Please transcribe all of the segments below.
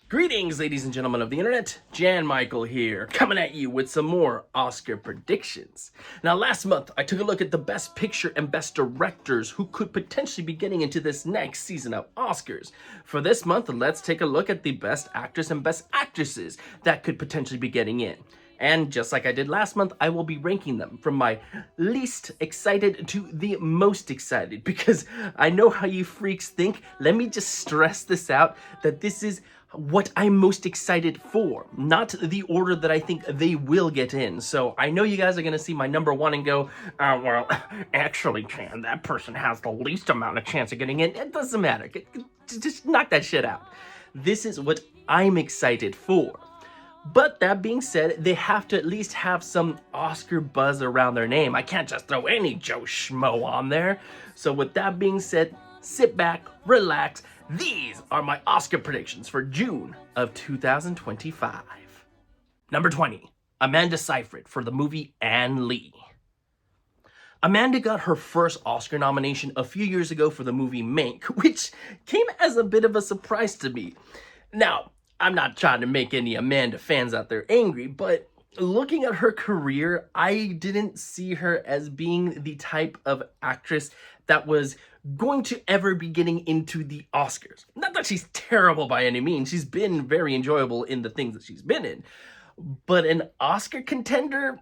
Greetings, ladies and gentlemen of the internet. Jan Michael here, coming at you with some more Oscar predictions. Now, last month, I took a look at the best picture and best directors who could potentially be getting into this next season of Oscars. For this month, let's take a look at the best actors and best actresses that could potentially be getting in. And just like I did last month, I will be ranking them from my least excited to the most excited, because I know how you freaks think. Let me just stress this out, that this is what I'm most excited for, not the order that I think they will get in. So I know you guys are going to see my number one and go, well, actually, Chan, that person has the least amount of chance of getting in. It doesn't matter. Just knock that shit out. This is what I'm excited for. But that being said, they have to at least have some Oscar buzz around their name. I can't just throw any Joe Schmo on there. So with that being said, sit back, relax. These are my Oscar predictions for June of 2025. Number 20, Amanda Seyfried for the movie Ann Lee. Amanda got her first Oscar nomination a few years ago for the movie Mank, which came as a bit of a surprise to me. Now, I'm not trying to make any Amanda fans out there angry, but looking at her career, I didn't see her as being the type of actress that was going to ever be getting into the Oscars. Not that she's terrible by any means. She's been very enjoyable in the things that she's been in. But an Oscar contender,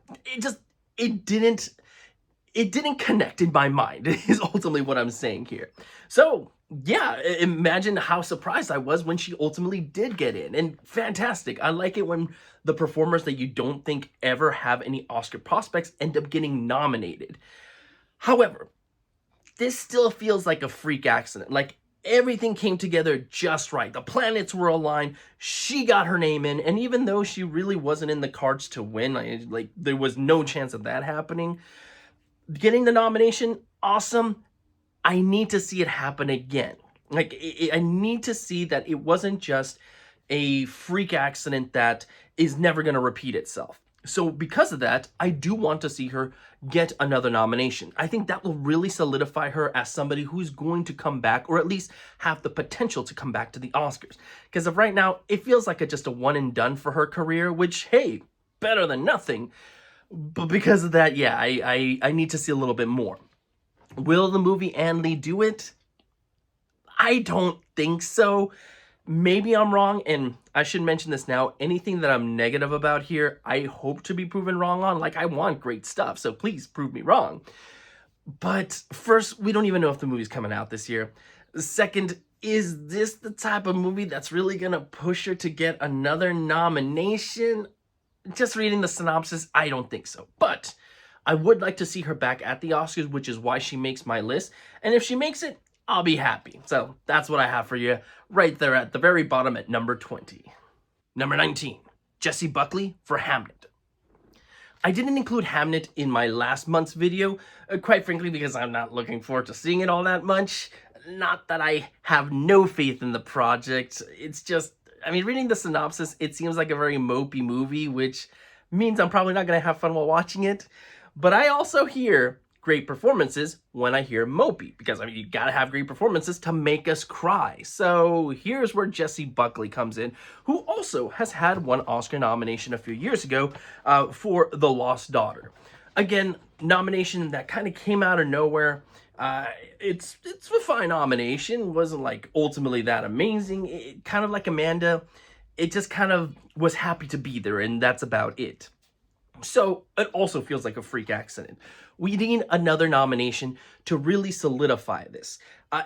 it didn't connect in my mind, is ultimately what I'm saying here. So, yeah, imagine how surprised I was when she ultimately did get in. And fantastic. I like it when the performers that you don't think ever have any Oscar prospects end up getting nominated. However, this still feels like a freak accident. Like, everything came together just right. The planets were aligned. She got her name in. And even though she really wasn't in the cards to win, like there was no chance of that happening, getting the nomination, awesome. I need to see it happen again. Like, I need to see that it wasn't just a freak accident that is never going to repeat itself. So because of that, I do want to see her get another nomination. I think that will really solidify her as somebody who's going to come back, or at least have the potential to come back to the Oscars. Because of right now, it feels like just a one and done for her career, which, hey, better than nothing. But because of that, yeah, I need to see a little bit more. Will the movie Ann Lee do it? I don't think so. Maybe I'm wrong, and I should mention this now. Anything that I'm negative about here, I hope to be proven wrong on. Like, I want great stuff, so please prove me wrong. But first, we don't even know if the movie's coming out this year. Second, is this the type of movie that's really gonna push her to get another nomination? Just reading the synopsis, I don't think so. But I would like to see her back at the Oscars, which is why she makes my list. And if she makes it, I'll be happy. So that's what I have for you right there at the very bottom at number 20. Number 19, Jessie Buckley for Hamnet. I didn't include Hamnet in my last month's video, quite frankly, because I'm not looking forward to seeing it all that much. Not that I have no faith in the project. It's just, I mean, reading the synopsis, it seems like a very mopey movie, which means I'm probably not going to have fun while watching it. But I also hear great performances when I hear mopey, because I mean, you gotta have great performances to make us cry. So here's where Jessie Buckley comes in, who also has had one Oscar nomination a few years ago for The Lost Daughter. Again, nomination that kind of came out of nowhere. It's a fine nomination. Wasn't like ultimately that amazing. It kind of like Amanda, it just kind of was happy to be there, and that's about it. So it also feels like a freak accident. We need another nomination to really solidify this.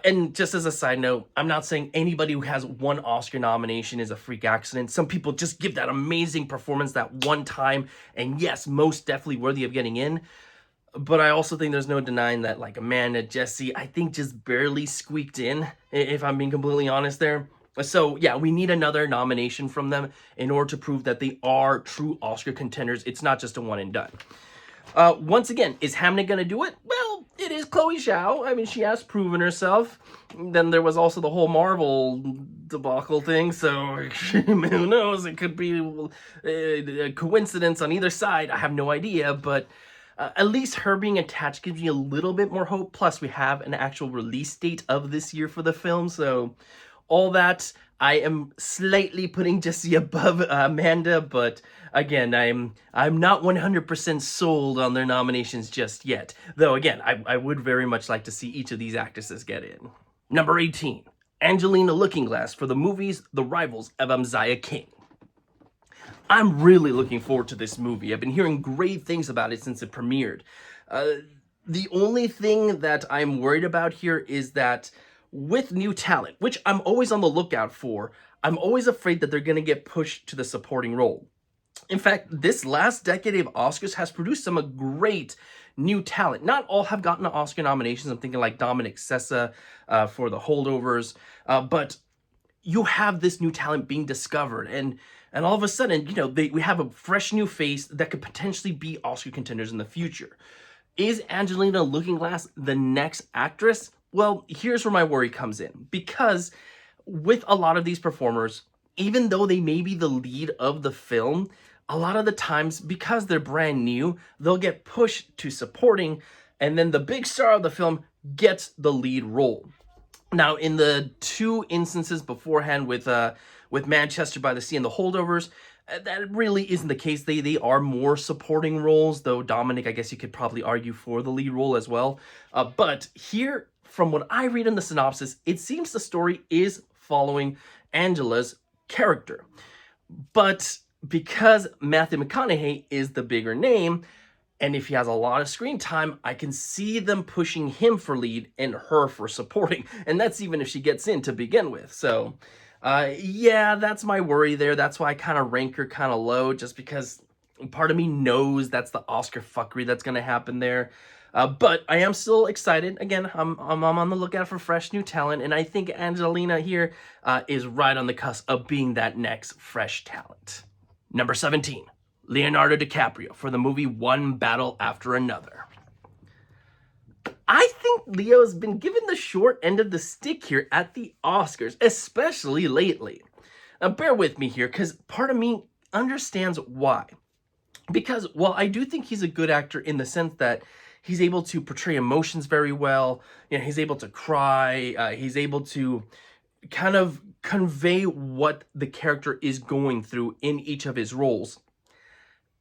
And just as a side note, I'm not saying anybody who has one Oscar nomination is a freak accident. Some people just give that amazing performance that one time, and yes, most definitely worthy of getting in. But I also think there's no denying that, like, Amanda, Jessie, I think just barely squeaked in, if I'm being completely honest there. So yeah, we need another nomination from them in order to prove that they are true Oscar contenders. It's not just a one and done. Once again, is Hamnet going to do it? Well, it is Chloe Zhao. I mean, she has proven herself. Then there was also the whole Marvel debacle thing, so who knows? It could be a coincidence on either side. I have no idea, but at least her being attached gives me a little bit more hope. Plus, we have an actual release date of this year for the film, so all that, I am slightly putting Jessie above Amanda, but again, I'm not 100% sold on their nominations just yet. Though again, I would very much like to see each of these actresses get in. Number 18, Angelina Lookingglass for the movies The Rivals of Amziah King. I'm really looking forward to this movie. I've been hearing great things about it since it premiered. The only thing that I'm worried about here is that with new talent, which I'm always on the lookout for, I'm always afraid that they're going to get pushed to the supporting role. In fact, this last decade of Oscars has produced some great new talent. Not all have gotten Oscar nominations. I'm thinking like Dominic Sessa for The Holdovers, but you have this new talent being discovered, and all of a sudden, we have a fresh new face that could potentially be Oscar contenders in the future. Is Angelina Lookingglass the next actress? Well, here's where my worry comes in. Because with a lot of these performers, even though they may be the lead of the film, a lot of the times, because they're brand new, they'll get pushed to supporting, and then the big star of the film gets the lead role. Now, in the two instances beforehand with Manchester by the Sea and The Holdovers, that really isn't the case. They are more supporting roles, though Dominic, I guess you could probably argue for the lead role as well. But here, from what I read in the synopsis, it seems the story is following Angela's character. But because Matthew McConaughey is the bigger name, and if he has a lot of screen time, I can see them pushing him for lead and her for supporting. And that's even if she gets in to begin with. So yeah, that's my worry there. That's why I kind of rank her kind of low, just because part of me knows that's the Oscar fuckery that's going to happen there. But I am still excited. Again, I'm on the lookout for fresh new talent, and I think Angelina here is right on the cusp of being that next fresh talent. Number 17, Leonardo DiCaprio for the movie One Battle After Another. I think Leo's been given the short end of the stick here at the Oscars, especially lately. Now, bear with me here, because part of me understands why. Because while I do think he's a good actor in the sense that he's able to portray emotions very well, he's able to cry, he's able to kind of convey what the character is going through in each of his roles.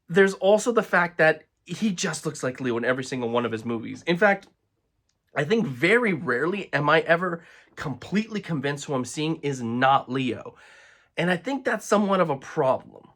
There's also the fact that he just looks like Leo in every single one of his movies. In fact, I think very rarely am I ever completely convinced who I'm seeing is not Leo. And I think that's somewhat of a problem.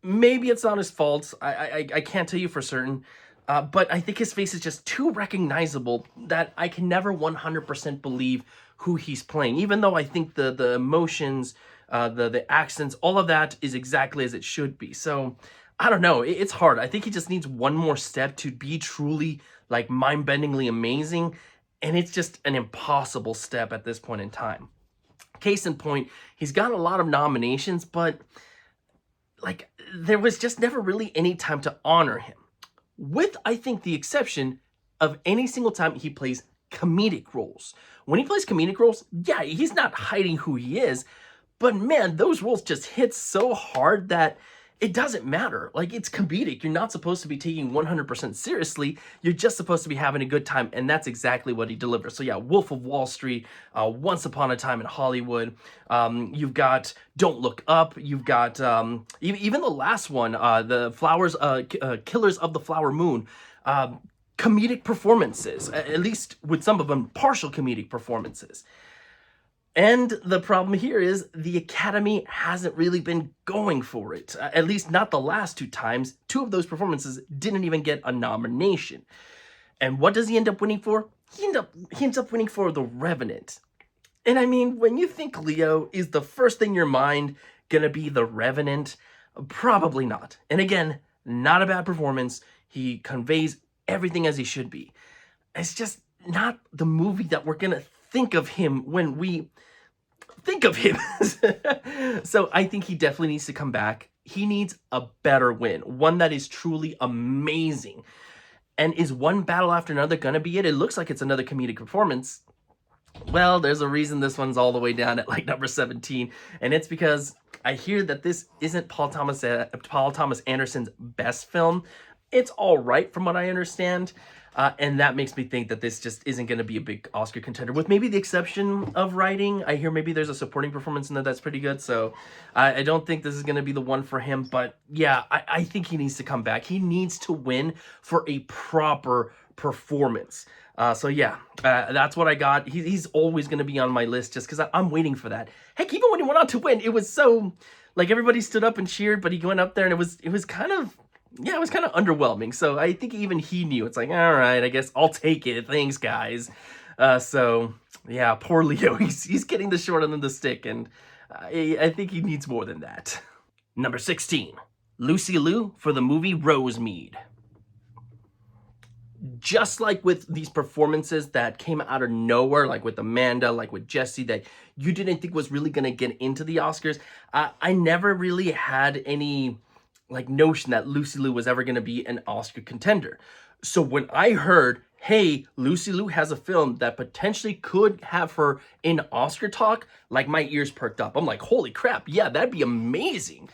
Maybe it's not his fault. I can't tell you for certain. But I think his face is just too recognizable that I can never 100% believe who he's playing. Even though I think the emotions, the accents, all of that is exactly as it should be. So I don't know. It's hard. I think he just needs one more step to be truly like mind-bendingly amazing, and it's just an impossible step at this point in time. Case in point, he's got a lot of nominations, but like there was just never really any time to honor him. With, I think, the exception of any single time he plays comedic roles. When he plays comedic roles, yeah, he's not hiding who he is, but man, those roles just hit so hard that it doesn't matter. Like, it's comedic. You're not supposed to be taking 100% seriously. You're just supposed to be having a good time, and that's exactly what he delivers. So yeah, Wolf of Wall Street, Once Upon a Time in Hollywood. You've got Don't Look Up. You've got even the last one, the Flowers, Killers of the Flower Moon. Comedic performances, at least with some of them, partial comedic performances. And the problem here is the Academy hasn't really been going for it. At least not the last two times. Two of those performances didn't even get a nomination. And what does he end up winning for? He ends up winning for The Revenant. And I mean, when you think Leo, is the first thing in your mind gonna be The Revenant? Probably not. And again, not a bad performance. He conveys everything as he should be. It's just not the movie that we're gonna think of him when we think of him. So I think he definitely needs to come back. He needs a better win, one that is truly amazing. And is One Battle After Another gonna be it? It looks like it's another comedic performance. Well, there's a reason this one's all the way down at like number 17, and it's because I hear that this isn't Paul Thomas Anderson's best film. It's all right from what I understand. And that makes me think that this just isn't going to be a big Oscar contender, with maybe the exception of writing. I hear maybe there's a supporting performance in there that's pretty good, so I don't think this is going to be the one for him. But yeah, I think he needs to come back. He needs to win for a proper performance. So yeah, that's what I got. He's always going to be on my list just because I'm waiting for that. Heck, even when he went on to win, it was so, like, everybody stood up and cheered, but he went up there and it was kind of, yeah, it was kind of underwhelming. So I think even he knew. It's like, all right, I guess I'll take it. Thanks, guys. So yeah, poor Leo. He's getting the short end of the stick, and I think he needs more than that. Number 16, Lucy Liu for the movie Rosemead. Just like with these performances that came out of nowhere, like with Amanda, like with Jesse, that you didn't think was really going to get into the Oscars, I never really had any like notion that Lucy Liu was ever going to be an Oscar contender. So when I heard, hey, Lucy Liu has a film that potentially could have her in Oscar talk, like my ears perked up. I'm like, holy crap, yeah, that'd be amazing.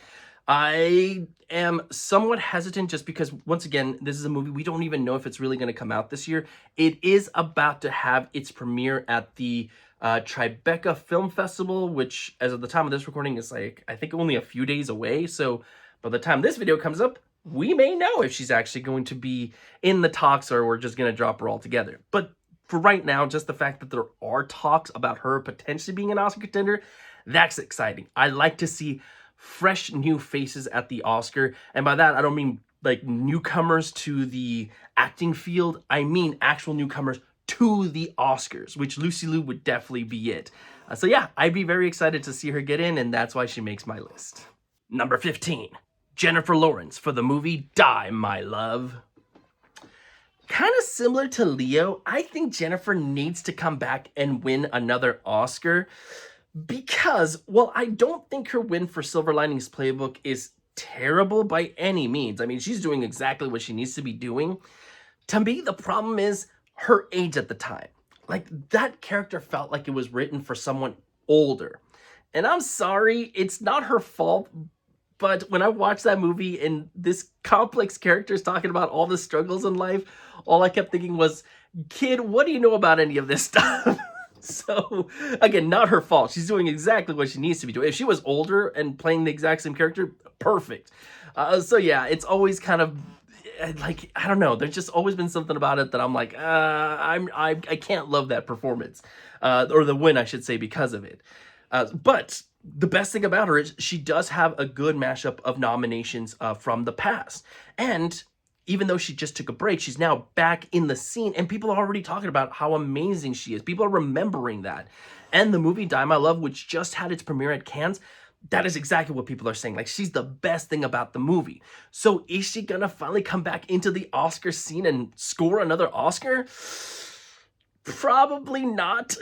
I am somewhat hesitant just because, once again, this is a movie we don't even know if it's really going to come out this year. It is about to have its premiere at the Tribeca Film Festival, which, as of the time of this recording, is like, I think only a few days away. So by the time this video comes up, we may know if she's actually going to be in the talks or we're just going to drop her altogether. But for right now, just the fact that there are talks about her potentially being an Oscar contender, that's exciting. I like to see fresh new faces at the Oscar, and by that I don't mean like newcomers to the acting field. I mean actual newcomers to the Oscars, which Lucy Liu would definitely be it. So yeah, I'd be very excited to see her get in, and that's why she makes my list. Number 15, Jennifer Lawrence for the movie Die, My Love. Kind of similar to Leo, I think Jennifer needs to come back and win another Oscar. Because, well, I don't think her win for Silver Linings Playbook is terrible by any means. I mean, she's doing exactly what she needs to be doing. To me, the problem is her age at the time. Like, that character felt like it was written for someone older. And I'm sorry, it's not her fault, but when I watched that movie and this complex character is talking about all the struggles in life, all I kept thinking was, kid, what do you know about any of this stuff? So, again, not her fault. She's doing exactly what she needs to be doing. If she was older and playing the exact same character, perfect. So, yeah, it's always kind of, like, I don't know. There's just always been something about it that I'm like, I can't love that performance. Or the win, I should say, because of it. But the best thing about her is she does have a good mashup of nominations from the past. And even though she just took a break, she's now back in the scene, and people are already talking about how amazing she is. People are remembering that. And the movie Die, My Love, which just had its premiere at Cannes, that is exactly what people are saying. Like, she's the best thing about the movie. So is she gonna finally come back into the Oscar scene and score another Oscar? Probably not.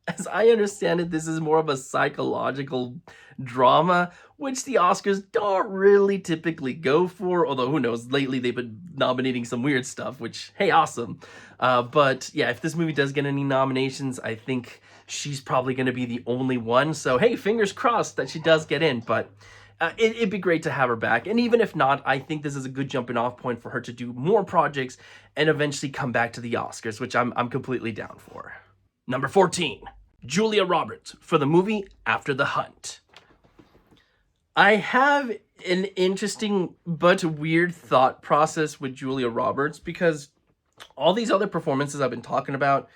As I understand it, this is more of a psychological drama, which the Oscars don't really typically go for, although who knows, lately they've been nominating some weird stuff, which, hey, awesome. But yeah, if this movie does get any nominations, I think she's probably going to be the only one. So hey, fingers crossed that she does get in, but it'd be great to have her back. And even if not, I think this is a good jumping off point for her to do more projects and eventually come back to the Oscars, which I'm completely down for. Number 14, Julia Roberts for the movie After the Hunt. I have an interesting but weird thought process with Julia Roberts, because all these other performances I've been talking about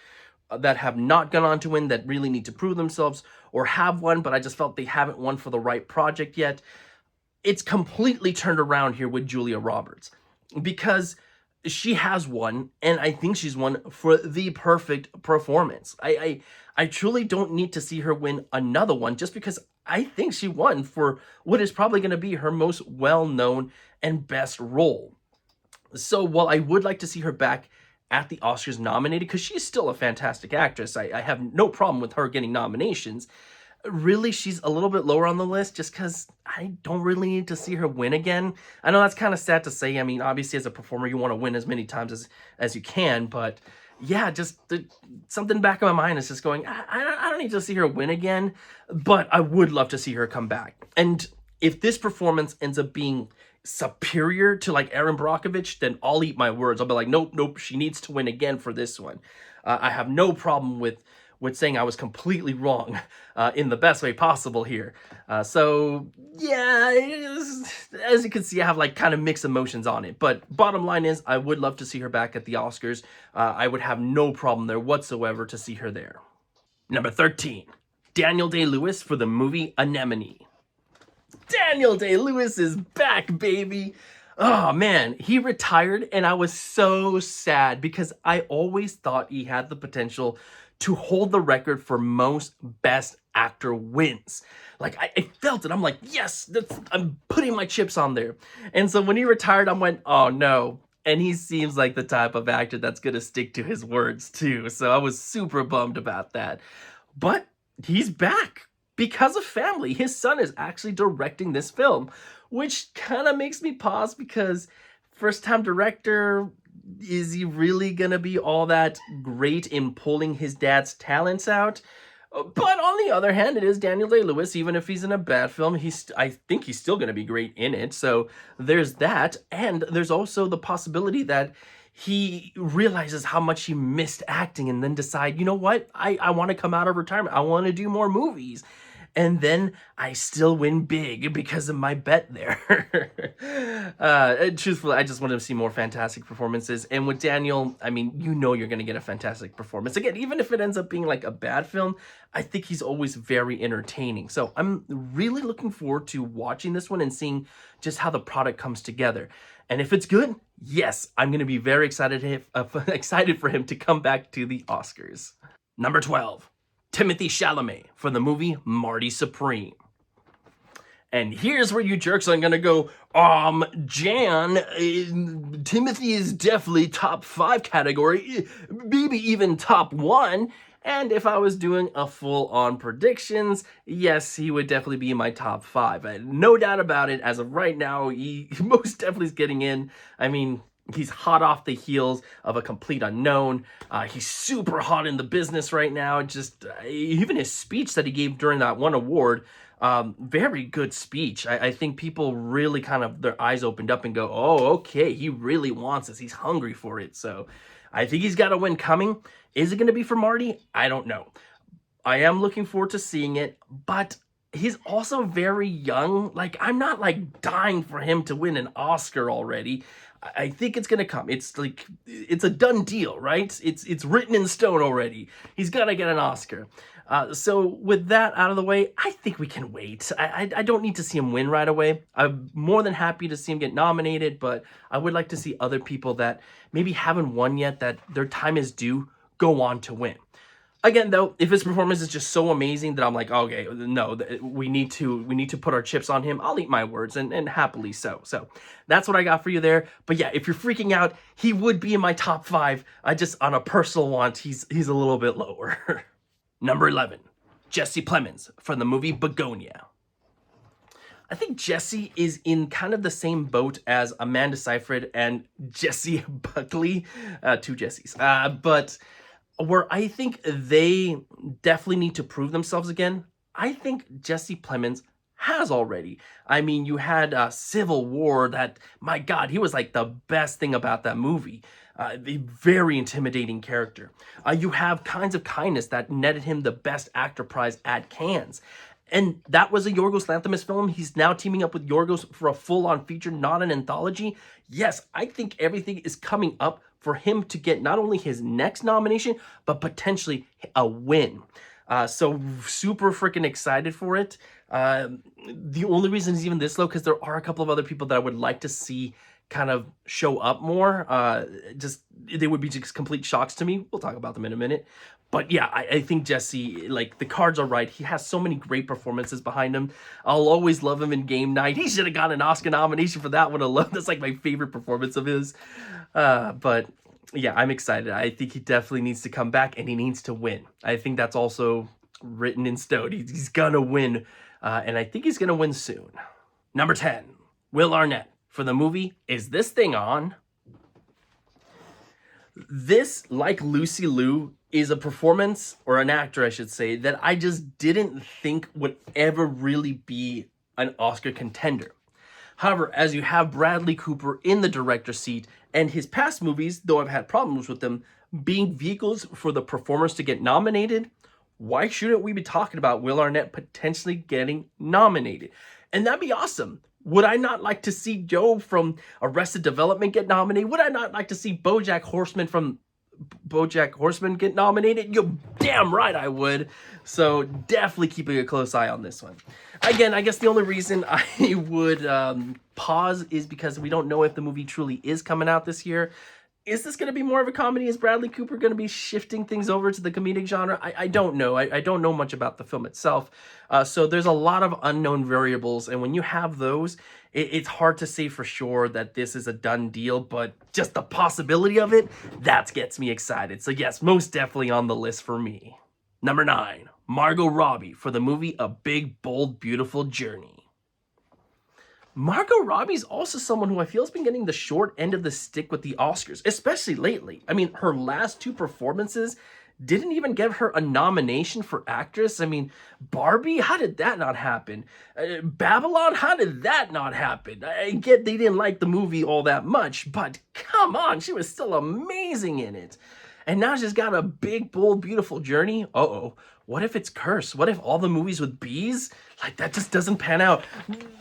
that have not gone on to win, that really need to prove themselves, or have won, but I just felt they haven't won for the right project yet. It's completely turned around here with Julia Roberts, because she has won, and I think she's won for the perfect performance. I truly don't need to see her win another one, just because I think she won for what is probably going to be her most well-known and best role. So while I would like to see her back at the Oscars nominated, because she's still a fantastic actress, I have no problem with her getting nominations. Really, she's a little bit lower on the list just because I don't really need to see her win again. I know that's kind of sad to say. I mean, obviously, as a performer, you want to win as many times as you can. But yeah, just something back in my mind is just going, I don't need to see her win again. But I would love to see her come back. And if this performance ends up being superior to like Aaron Brockovich, then I'll eat my words. I'll be like, nope, nope, she needs to win again for this one. I have no problem with saying I was completely wrong in the best way possible here. So yeah, as you can see, I have like kind of mixed emotions on it. But bottom line is, I would love to see her back at the Oscars. I would have no problem there whatsoever to see her there. Number 13, Daniel Day-Lewis for the movie Anemone. Daniel Day-Lewis is back, baby. Oh man, he retired and I was so sad because I always thought he had the potential to hold the record for most best actor wins. Like I felt it. I'm like, yes, I'm putting my chips on there. And so when he retired, I went, oh no. And he seems like the type of actor that's gonna stick to his words too. So I was super bummed about that. But he's back because of family. His son is actually directing this film, which kind of makes me pause because first time director, is he really gonna be all that great in pulling his dad's talents out? But on the other hand, it is Daniel Day-Lewis. Even if he's in a bad film, I think he's still going to be great in it. So there's that. And there's also the possibility that he realizes how much he missed acting and then decide, you know what? I want to come out of retirement. I want to do more movies. And then I still win big because of my bet there. Truthfully, I just want to see more fantastic performances. And with Daniel, I mean, you know you're going to get a fantastic performance. Again, even if it ends up being like a bad film, I think he's always very entertaining. So I'm really looking forward to watching this one and seeing just how the product comes together. And if it's good, yes, I'm going to be very excited for him to come back to the Oscars. Number 12. Timothée Chalamet for the movie Marty Supreme. And here's where you jerks are gonna go, Jan, Timothy is definitely top 5 category, maybe even top 1. And if I was doing a full-on predictions, yes, he would definitely be in my top 5. No doubt about it. As of right now, he most definitely is getting in. I mean, he's hot off the heels of A Complete Unknown. He's super hot in the business right now. Just even his speech that he gave during that one award, very good speech. I think people really kind of, their eyes opened up and go, oh, okay, he really wants this. He's hungry for it. So I think he's got a win coming. Is it going to be for Marty? I don't know. I am looking forward to seeing it, but he's also very young. Like, I'm not like dying for him to win an Oscar already. I think it's gonna come. It's like, it's a done deal, right? It's written in stone already. He's gotta get an Oscar. So with that out of the way, I think we can wait. I don't need to see him win right away. I'm more than happy to see him get nominated, but I would like to see other people that maybe haven't won yet, that their time is due, go on to win. Again, though, if his performance is just so amazing that I'm like, okay, no, we need to put our chips on him, I'll eat my words, and happily so. So that's what I got for you there. But yeah, if you're freaking out, he would be in my top 5. I just, on a personal want, he's a little bit lower. Number 11, Jesse Plemons from the movie Begonia. I think Jesse is in kind of the same boat as Amanda Seyfried and Jessie Buckley, 2 Jessies. But where I think they definitely need to prove themselves again, I think Jesse Plemons has already. I mean, you had Civil War that, my God, he was like the best thing about that movie. A very intimidating character. You have Kinds of Kindness that netted him the Best Actor prize at Cannes. And that was a Yorgos Lanthimos film. He's now teaming up with Yorgos for a full-on feature, not an anthology. Yes, I think everything is coming up for him to get not only his next nomination, but potentially a win. So super freaking excited for it. The only reason is even this low, because there are a couple of other people that I would like to see kind of show up more. They would be just complete shocks to me. We'll talk about them in a minute. But yeah, I think Jesse, like, the cards are right. He has so many great performances behind him. I'll always love him in Game Night. He should have got an Oscar nomination for that one alone. That's like my favorite performance of his. But yeah, I'm excited. I think he definitely needs to come back and he needs to win. I think that's also written in stone. He's gonna win. And I think he's gonna win soon. Number 10, Will Arnett for the movie Is This Thing On? This, like Lucy Liu, is a performance, or an actor I should say, that I just didn't think would ever really be an Oscar contender. However, as you have Bradley Cooper in the director's seat, and his past movies, though I've had problems with them, being vehicles for the performers to get nominated, why shouldn't we be talking about Will Arnett potentially getting nominated? And that'd be awesome. Would I not like to see Joe from Arrested Development get nominated? Would I not like to see BoJack Horseman from BoJack Horseman get nominated? You're damn right I would. So definitely keeping a close eye on this one. Again, I guess the only reason I would pause is because we don't know if the movie truly is coming out this year. Is this going to be more of a comedy? Is Bradley Cooper going to be shifting things over to the comedic genre? I don't know. I don't know much about the film itself. So there's a lot of unknown variables. And when you have those, it's hard to say for sure that this is a done deal. But just the possibility of it, that gets me excited. So yes, most definitely on the list for me. Number 9, Margot Robbie for the movie A Big, Bold, Beautiful Journey. Margot Robbie's also someone who I feel has been getting the short end of the stick with the Oscars, especially lately. I mean, her last 2 performances didn't even give her a nomination for actress. I mean, Barbie, how did that not happen? Babylon, how did that not happen? I get they didn't like the movie all that much, but come on, she was still amazing in it. And now she's got A Big, Bold, Beautiful Journey. Uh-oh. What if it's cursed? What if all the movies with bees, like, that just doesn't pan out?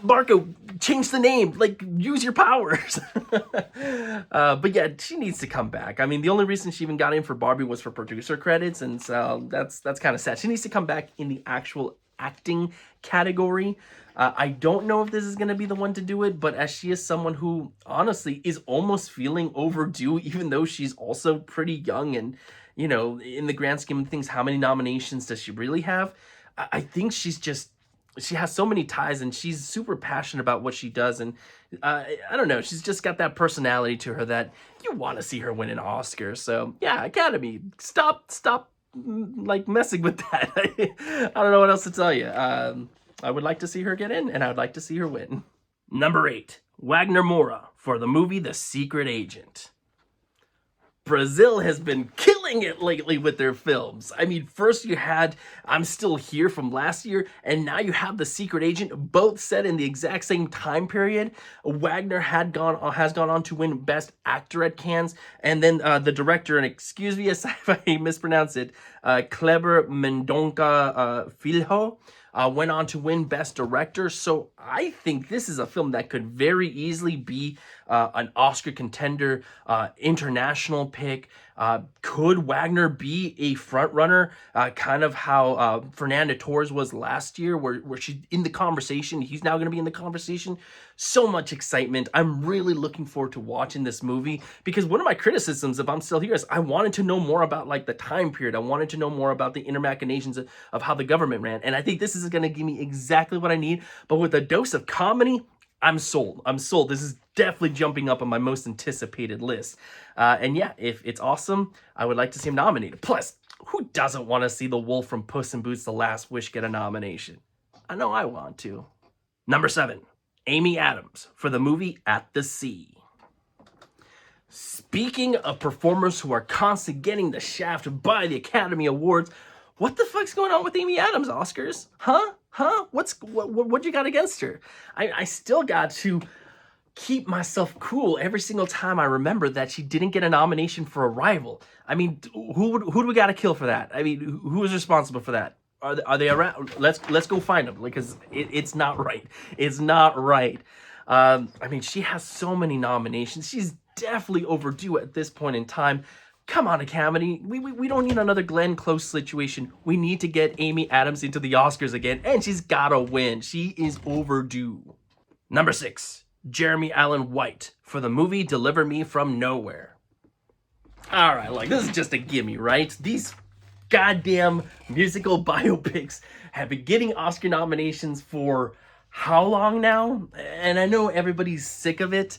Marco, change the name. Like, use your powers. But yeah, she needs to come back. I mean, the only reason she even got in for Barbie was for producer credits, and so that's kind of sad. She needs to come back in the actual acting category. I don't know if this is going to be the one to do it, but as she is someone who honestly is almost feeling overdue, even though she's also pretty young and, you know, in the grand scheme of things, how many nominations does she really have? I think she has so many ties and she's super passionate about what she does. And I don't know, she's just got that personality to her that you want to see her win an Oscar. So yeah, Academy, stop like messing with that. I don't know what else to tell you. I would like to see her get in, and I would like to see her win. Number 8, Wagner Moura for the movie The Secret Agent. Brazil has been killing it lately with their films. I mean, first you had I'm Still Here from last year, and now you have The Secret Agent, both set in the exact same time period. Wagner has gone on to win Best Actor at Cannes, and then the director, and excuse me if I mispronounce it, Kleber Mendonça Filho, went on to win Best Director. So I think this is a film that could very easily be an Oscar contender, international pick. Could Wagner be a front runner, kind of how Fernanda Torres was last year, where she's in the conversation? He's now going to be in the conversation. So much excitement. I'm really looking forward to watching this movie, because one of my criticisms of I'm Still Here is I wanted to know more about like the time period. I wanted to know more about the inner machinations of how the government ran. And I think this is going to give me exactly what I need. But with a dose of comedy, I'm sold. I'm sold. This is definitely jumping up on my most anticipated list. And yeah, if it's awesome, I would like to see him nominated. Plus, who doesn't want to see the wolf from Puss in Boots: The Last Wish get a nomination? I know I want to. Number 7, Amy Adams for the movie At the Sea. Speaking of performers who are constantly getting the shaft by the Academy Awards, what the fuck's going on with Amy Adams, Oscars? Huh? What you got against her? I still got to keep myself cool every single time I remember that she didn't get a nomination for Arrival. I mean, who do we got to kill for that? I mean, who is responsible for that? Are they around? Let's go find them, because it's not right. It's not right. I mean, she has so many nominations. She's definitely overdue at this point in time. Come on, Academy. We don't need another Glenn Close situation. We need to get Amy Adams into the Oscars again, and she's gotta win. She is overdue. Number 6, Jeremy Allen White for the movie Deliver Me from Nowhere. All right, like, this is just a gimme, right? These goddamn musical biopics have been getting Oscar nominations for how long now? And I know everybody's sick of it.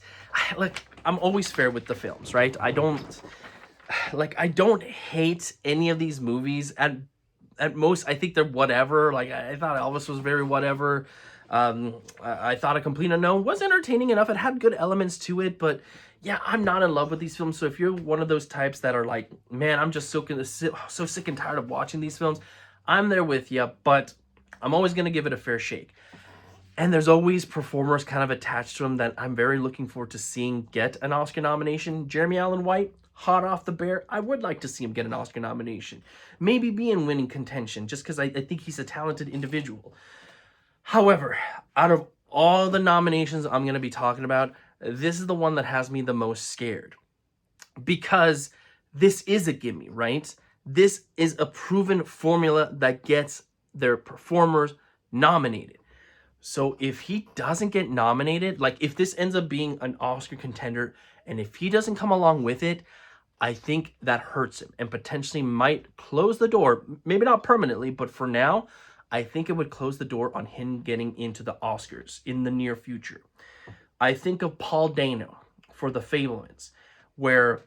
I'm always fair with the films, right? I don't hate any of these movies. At most, I think they're whatever. Like, I thought Elvis was very whatever. I thought A Complete Unknown was entertaining enough. It had good elements to it, but yeah, I'm not in love with these films. So if you're one of those types that are like, man, I'm just so sick and tired of watching these films, I'm there with you, but I'm always going to give it a fair shake. And there's always performers kind of attached to him that I'm very looking forward to seeing get an Oscar nomination. Jeremy Allen White, hot off the bear, I would like to see him get an Oscar nomination. Maybe be in winning contention, just because I think he's a talented individual. However, out of all the nominations I'm going to be talking about, this is the one that has me the most scared. Because this is a gimme, right? This is a proven formula that gets their performers nominated. So if he doesn't get nominated, like if this ends up being an Oscar contender, and if he doesn't come along with it, I think that hurts him and potentially might close the door, maybe not permanently, but for now, I think it would close the door on him getting into the Oscars in the near future. I think of Paul Dano for The Fabelmans, where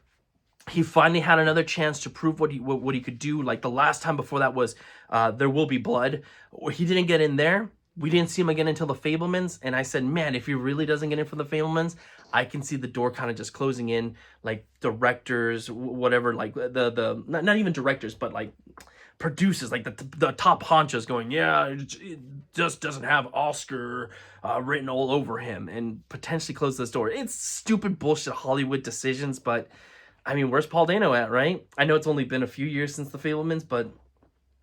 he finally had another chance to prove what he could do. Like the last time before that was There Will Be Blood. He didn't get in there. We didn't see him again until The Fabelmans, and I said, man, if he really doesn't get in for The Fabelmans, I can see the door kind of just closing in, like directors, whatever, like the not even directors, but like producers, like the top honchos going, yeah, it just doesn't have Oscar written all over him, and potentially close this door. It's stupid bullshit Hollywood decisions, but I mean, where's Paul Dano at, right? I know it's only been a few years since The Fabelmans, but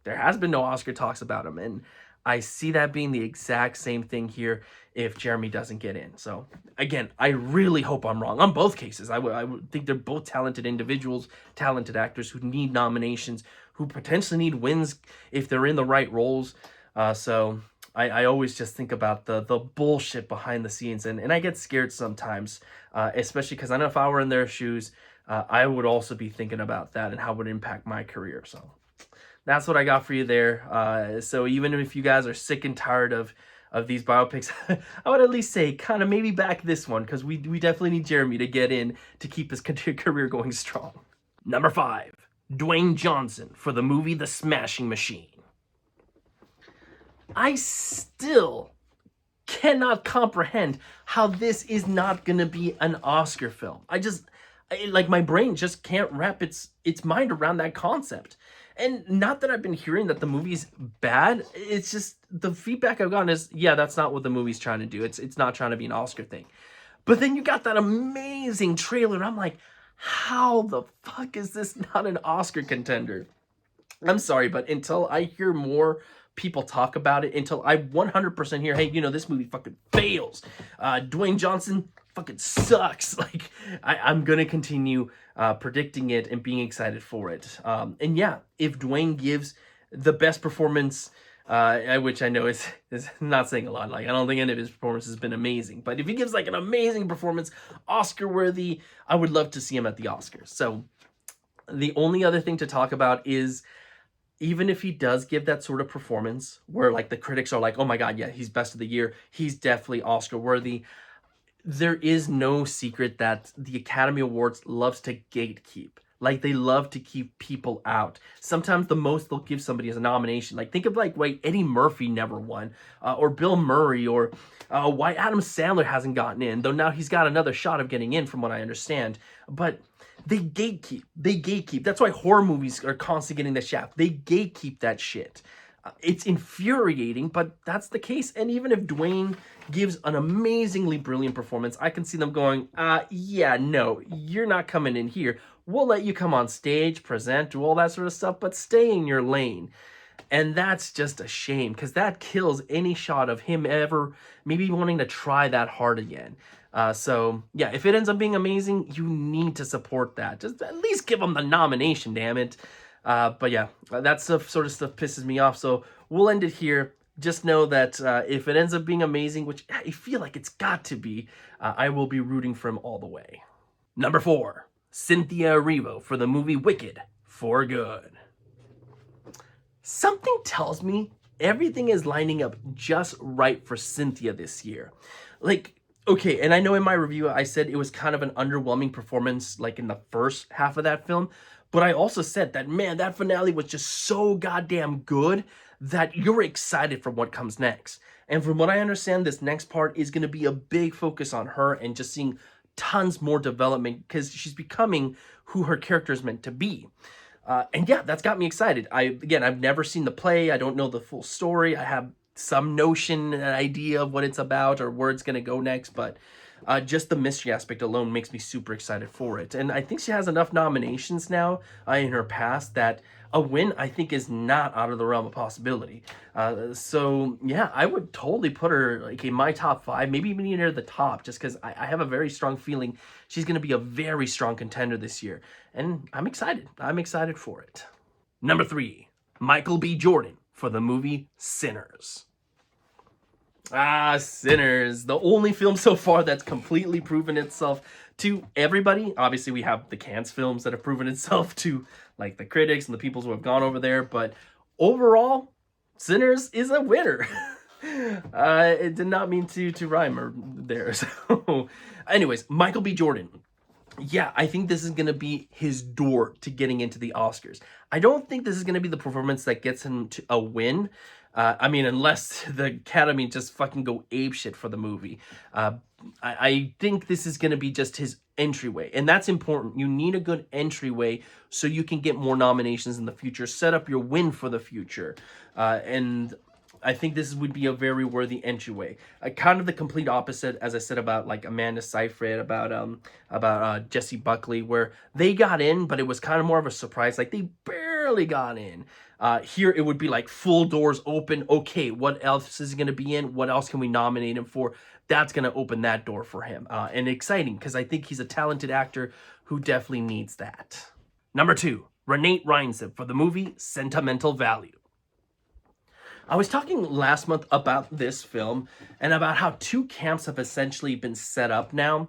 there has been no Oscar talks about him, and I see that being the exact same thing here if Jeremy doesn't get in. So, again, I really hope I'm wrong on both cases. I would think they're both talented individuals, talented actors who need nominations, who potentially need wins if they're in the right roles. So I always just think about the bullshit behind the scenes, and I get scared sometimes, especially because I know if I were in their shoes, I would also be thinking about that and how it would impact my career. So that's what I got for you there. So even if you guys are sick and tired of these biopics, I would at least say kind of maybe back this one, because we definitely need Jeremy to get in to keep his career going strong. Number 5, Dwayne Johnson for the movie The Smashing Machine. I still cannot comprehend how this is not going to be an Oscar film. Like my brain just can't wrap its mind around that concept. And not that I've been hearing that the movie's bad. It's just the feedback I've gotten is, yeah, that's not what the movie's trying to do. It's not trying to be an Oscar thing. But then you got that amazing trailer, and I'm like, how the fuck is this not an Oscar contender? I'm sorry, but until I hear more people talk about it, until I 100% hear, hey, this movie fucking fails, Dwayne Johnson fucking sucks, like I'm gonna continue predicting it and being excited for it. And yeah, if Dwayne gives the best performance, which I know is not saying a lot, like I don't think any of his performance has been amazing, but if he gives like an amazing performance, Oscar worthy, I would love to see him at the Oscars. So the only other thing to talk about is, even if he does give that sort of performance where like the critics are like, oh my God, yeah, he's best of the year, he's definitely Oscar worthy, there is no secret that the Academy Awards loves to gatekeep. Like they love to keep people out. Sometimes the most they'll give somebody is a nomination. Like think of like why Eddie Murphy never won, or Bill Murray, or why Adam Sandler hasn't gotten in, though now he's got another shot of getting in from what I understand. But they gatekeep. That's why horror movies are constantly getting the shaft. They gatekeep that shit. It's infuriating, but that's the case. And even if Dwayne gives an amazingly brilliant performance, I can see them going, yeah, no, you're not coming in here. We'll let you come on stage, present, do all that sort of stuff, but stay in your lane. And that's just a shame, because that kills any shot of him ever maybe wanting to try that hard again. So yeah, if it ends up being amazing, you need to support that. Just at least give him the nomination, damn it. But yeah, that stuff sort of stuff pisses me off. So we'll end it here. Just know that if it ends up being amazing, which I feel like it's got to be, I will be rooting for him all the way. Number 4, Cynthia Erivo for the movie Wicked for Good. Something tells me everything is lining up just right for Cynthia this year. Like, okay, and I know in my review I said it was kind of an underwhelming performance like in the first half of that film, but I also said that, man, that finale was just so goddamn good that you're excited for what comes next. And from what I understand, this next part is going to be a big focus on her and just seeing tons more development, because she's becoming who her character is meant to be. And yeah, that's got me excited. I've never seen the play. I don't know the full story. I have some notion, an idea of what it's about or where it's going to go next, but just the mystery aspect alone makes me super excited for it. And I think she has enough nominations now in her past that a win, I think, is not out of the realm of possibility. So yeah, I would totally put her like in my top 5, maybe even near the top, just because I have a very strong feeling she's going to be a very strong contender this year. And I'm excited. I'm excited for it. Number 3, Michael B. Jordan for the movie Sinners. Ah, Sinners, the only film so far that's completely proven itself to everybody. Obviously, we have the Cannes films that have proven itself to like the critics and the people who have gone over there, but overall, Sinners is a winner. It did not mean to rhyme or there. So, anyways, Michael B. Jordan. Yeah, I think this is going to be his door to getting into the Oscars. I don't think this is going to be the performance that gets him to a win. I mean, unless the Academy just fucking go apeshit for the movie. I think this is going to be just his entryway. And that's important. You need a good entryway so you can get more nominations in the future. Set up your win for the future. And I think this would be a very worthy entryway. Kind of the complete opposite, as I said, about like Amanda Seyfried, about Jessie Buckley, where they got in, but it was kind of more of a surprise. Like they barely got in. Here it would be like full doors open. Okay, what else is he going to be in? What else can we nominate him for? That's going to open that door for him. And exciting, because I think he's a talented actor who definitely needs that. Number 2, Renee Reinsve for the movie Sentimental Value. I was talking last month about this film and about how 2 camps have essentially been set up now.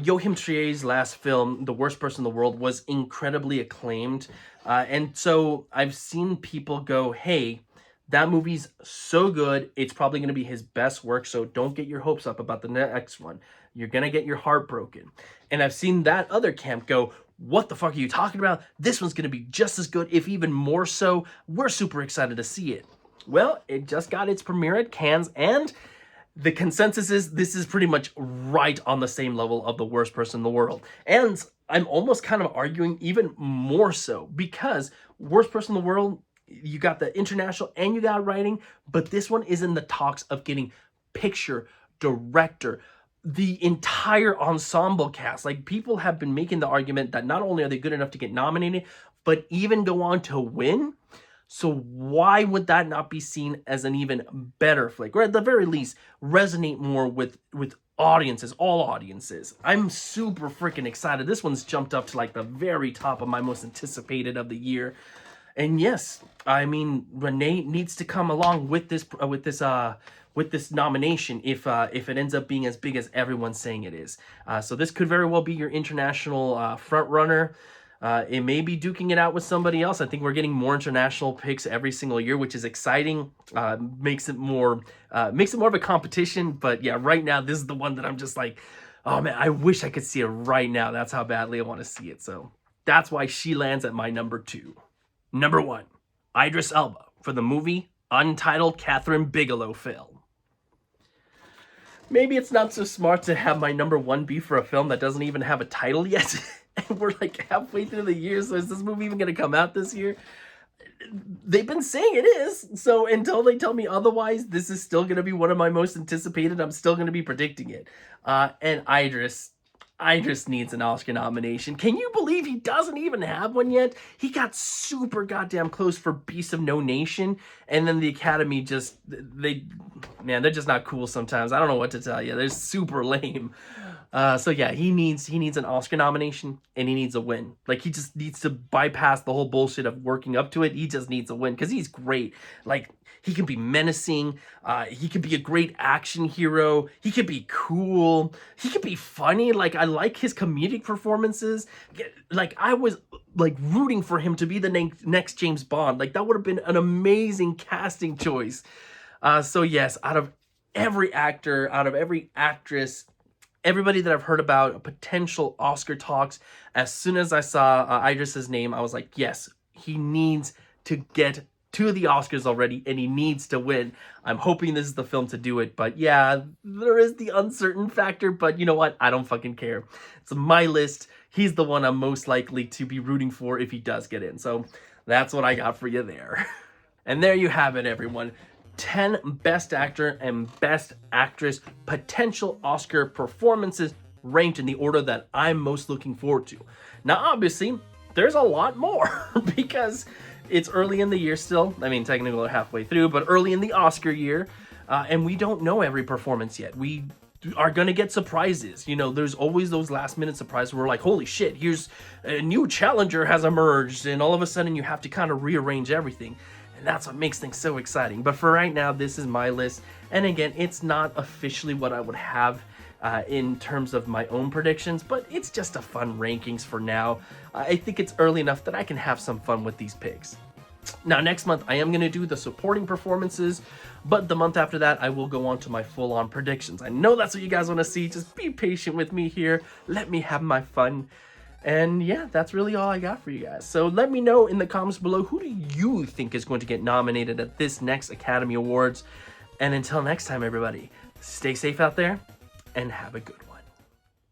Joachim Trier's last film, The Worst Person in the World, was incredibly acclaimed. And so I've seen people go, hey, that movie's so good, it's probably going to be his best work, so don't get your hopes up about the next one. You're going to get your heart broken. And I've seen that other camp go, what the fuck are you talking about? This one's going to be just as good, if even more so. We're super excited to see it. Well, it just got its premiere at Cannes, and the consensus is this is pretty much right on the same level of The Worst Person in the World. And I'm almost kind of arguing even more so, because Worst Person in the World, you got the international and you got writing, but this one is in the talks of getting picture, director, the entire ensemble cast. Like, people have been making the argument that not only are they good enough to get nominated, but even go on to win. So why would that not be seen as an even better flick? Or at the very least, resonate more with audiences, all audiences. I'm super freaking excited. This one's jumped up to like the very top of my most anticipated of the year. And yes, I mean, Renee needs to come along with this nomination if it ends up being as big as everyone's saying it is. So this could very well be your international front runner. It may be duking it out with somebody else. I think we're getting more international picks every single year, which is exciting. Makes it more of a competition. But yeah, right now this is the one that I'm just like, oh man, I wish I could see it right now. That's how badly I want to see it. So that's why she lands at my number 2. Number 1, Idris Elba for the movie Untitled Catherine Bigelow film. Maybe it's not so smart to have my number 1 be for a film that doesn't even have a title yet. And we're like halfway through the year, so is this movie even going to come out this year? They've been saying it is, so until they tell me otherwise, this is still going to be one of my most anticipated. I'm still going to be predicting it. And Idris needs an Oscar nomination. Can you believe he doesn't even have one yet? He got super goddamn close for Beast of No Nation, and then the Academy they're just not cool sometimes. I don't know what to tell you. They're super lame. So yeah, he needs an Oscar nomination, and he needs a win. Like, he just needs to bypass the whole bullshit of working up to it. He just needs a win, because he's great. Like, he can be menacing. He could be a great action hero. He could be cool. He could be funny. Like, I like his comedic performances. Like, I was like rooting for him to be the next James Bond. Like, that would have been an amazing casting choice. So yes, out of every actor, out of every actress, everybody that I've heard about potential Oscar talks, as soon as I saw Idris's name, I was like, yes, he needs to get to the Oscars already, and he needs to win. I'm hoping this is the film to do it, but yeah, there is the uncertain factor, but you know what? I don't fucking care. It's my list. He's the one I'm most likely to be rooting for if he does get in. So that's what I got for you there. And there you have it, everyone. 10 Best Actor and Best Actress potential Oscar performances ranked in the order that I'm most looking forward to. Now, obviously, there's a lot more because it's early in the year still. I mean, technically we're halfway through, but early in the Oscar year, and we don't know every performance yet. We are gonna get surprises. You know, there's always those last minute surprises where we're like, holy shit, here's a new challenger has emerged, and all of a sudden you have to kind of rearrange everything. And that's what makes things so exciting. But for right now, this is my list. And again, it's not officially what I would have in terms of my own predictions, but it's just a fun rankings for now. I think it's early enough that I can have some fun with these picks. Now, next month, I am going to do the supporting performances, but the month after that, I will go on to my full-on predictions. I know that's what you guys want to see. Just be patient with me here. Let me have my fun. And yeah, that's really all I got for you guys. So let me know in the comments below, who do you think is going to get nominated at this next Academy Awards? And until next time, everybody, stay safe out there and have a good one.